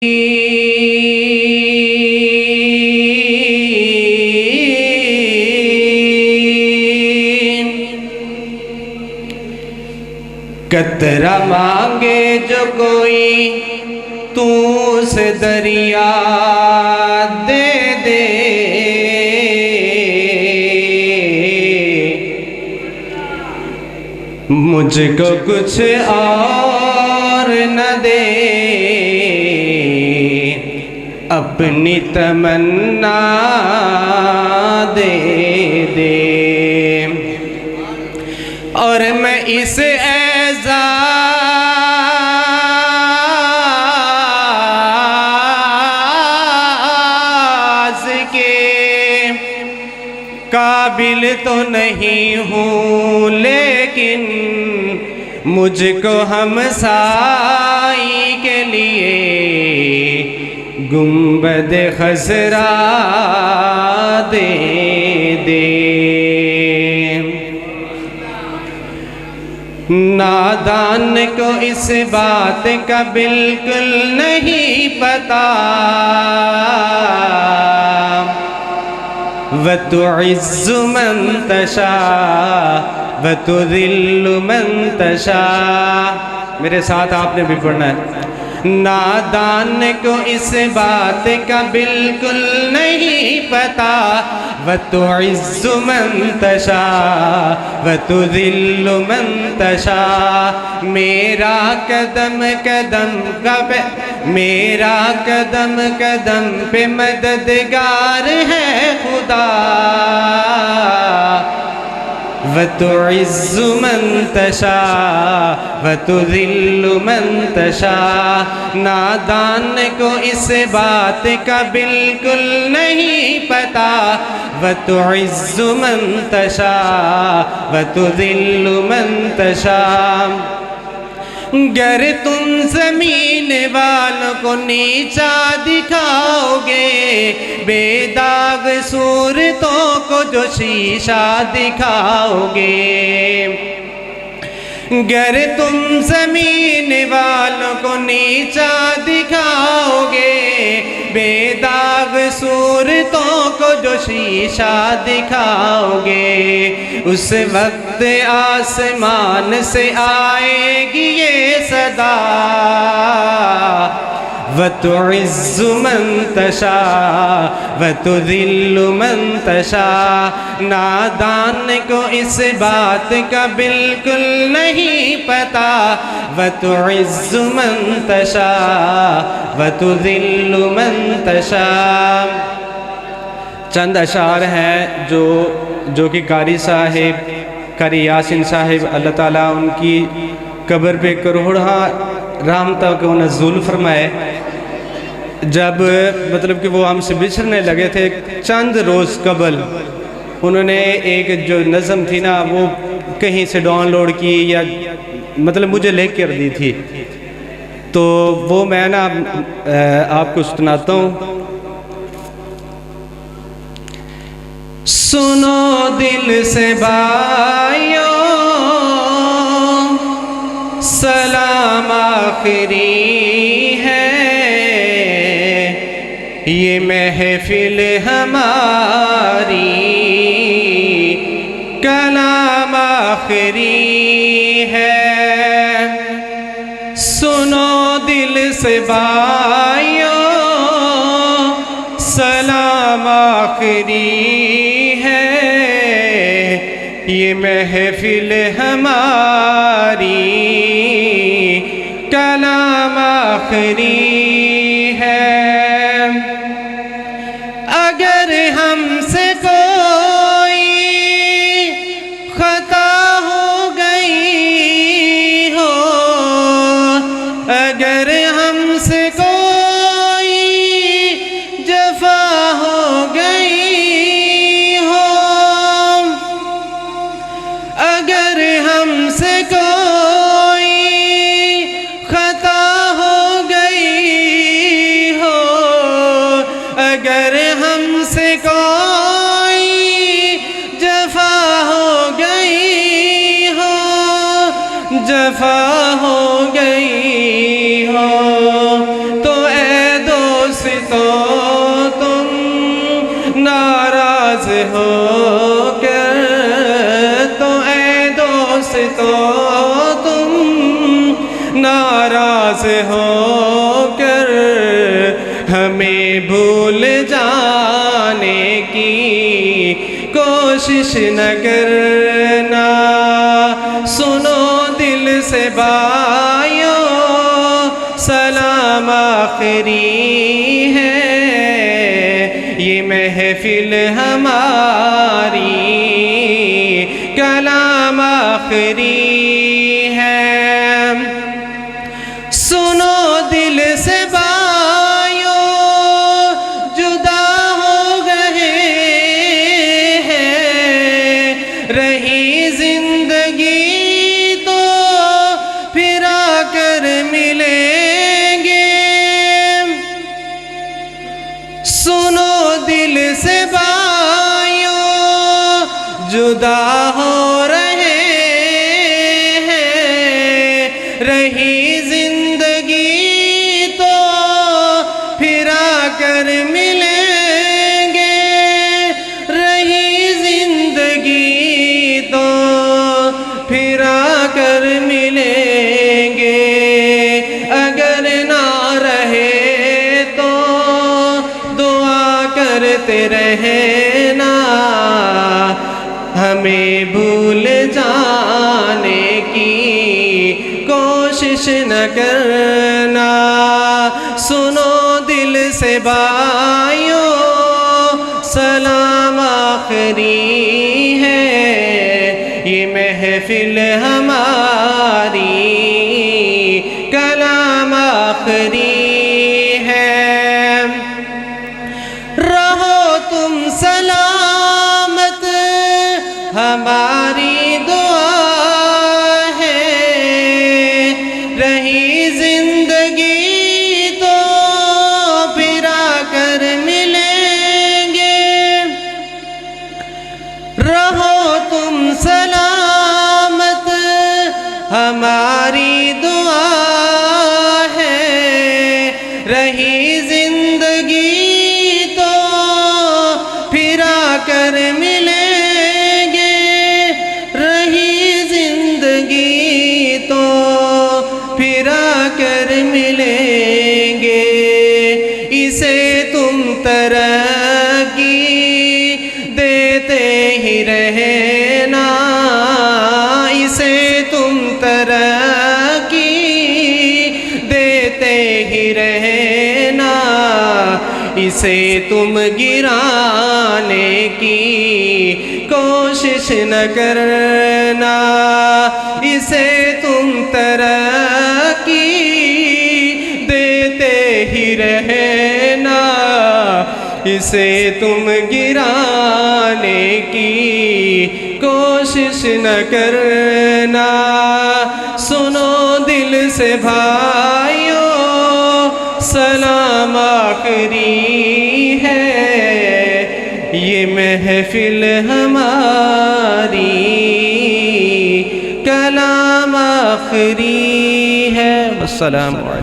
قطرہ مانگے جو کوئی تو اسے دریا دے دے، مجھ کو کچھ اور نہ دے، اپنی تمنا دے دے، اور میں اس اعزاز کے قابل تو نہیں ہوں، لیکن مجھ کو ہمسائی کے لیے گنبد خضرا دے دے۔ نادان کو اس بات کا بالکل نہیں پتا، وَتُعِزُّ مَن تَشَاءُ وَتُذِلُّ مَن تَشَاءُ۔ میرے ساتھ آپ نے بھی پڑھنا ہے۔ نادان کو اس بات کا بالکل نہیں پتا، وَتُعِزُّ مَن تَشَاءُ وَتُذِلُّ مَن تَشَاءُ۔ میرا قدم قدم پہ مددگار ہے خدا، وَتُعِزُّ مَن تَشَاءُ وَتُذِلُّ مَن تَشَاءُ۔ نادان کو اس بات کا بالکل نہیں پتا، وَتُعِزُّ مَن تَشَاءُ وَتُذِلُّ مَن تَشَاءُ۔ گر تم زمین والوں کو نیچا دکھاؤ گے، بے داغ صورتوں کو جو شیشہ دکھاؤ گے، گر تم زمین والوں کو نیچا دکھاؤ گے، بے داغ صورتوں کو جو شیشہ دکھاؤ گے، اس وقت آسمان سے آئے گی یہ صدا، وَتُعِزُّ مَن تَشَاءُ وَتُذِلُّ مَن تَشَاءُ۔ نادان کو اس بات کا بالکل نہیں پتا، وَتُعِزُّ مَن تَشَاءُ وَتُذِلُّ مَن تَشَاءُ۔ چند اشعار ہیں جو کہ قاری یاسین صاحب اللہ تعالیٰ ان کی قبر پہ کروڑاں رحمتوں کو نزول فرمائے۔ جب مطلب کہ وہ ہم سے بچھڑنے لگے تھے، چند روز قبل انہوں نے ایک جو نظم تھی نا وہ کہیں سے ڈاؤن لوڈ کی یا مطلب مجھے لے کر دی تھی، تو وہ میں نا آپ کو سناتا ہوں۔ سنو دل سے بھائیو سلام آخری ہے، یہ محفل ہماری کلام آخری ہے۔ سنو دل سے بھائیو سلام آخری ہے، یہ محفل ہماری کلام آخری ہے۔ اگر ہم سے کوئی خطا ہو گئی ہو، اگر ہم سے کوئی جفا ہو گئی ہو، اگر ہم سے کوئی خطا ہو گئی باز ہو کر ہمیں بھول جانے کی کوشش نہ کرنا۔ سنو دل سے بھائیو سلام آخری ہے، یہ محفل ہماری کلام آخری ہے۔ سنو دل سے بھائیو جدا ہو گئے ہیں، رہی زندگی تو پھر آ کر ملیں گے۔ سنو دل سے بھائیو جدا ہو رہے ہیں، رہی زندگی تو پھر آ کر ملیں گے، رہی زندگی تو پھر آ کر ملیں گے۔ اگر نہ رہے تو دعا کرتے رہنا، ہمیں بھول جانے کی کوشش نہ کرنا۔ سنو دل سے بھائیو سلام آخری ہے، یہ محفل ہماری کلام آخری ہے۔ رہو تم سلامت ہماری دعا ہے، رہی زندگی تو پھر آ کر ملیں گے۔ رہو تم سلامت ہماری دعا ہے، رہی زندگی تو پھر آ کر ملیں گے، رہی زندگی تو پھر آ کر ملیں گے۔ اسے تم ترقی دیتے ہی رہنا، اسے تم ترقی دیتے ہی رہنا، اسے تم گرانے کی کوشش نہ کرنا، اسے تم ترقی دیتے ہی رہنا، اسے تم گرانے کی کوشش نہ کرنا۔ سنو دل سے بھائیو سلام آخری ہے، یہ محفل ہماری کلام آخری ہے۔ السلام علیکم۔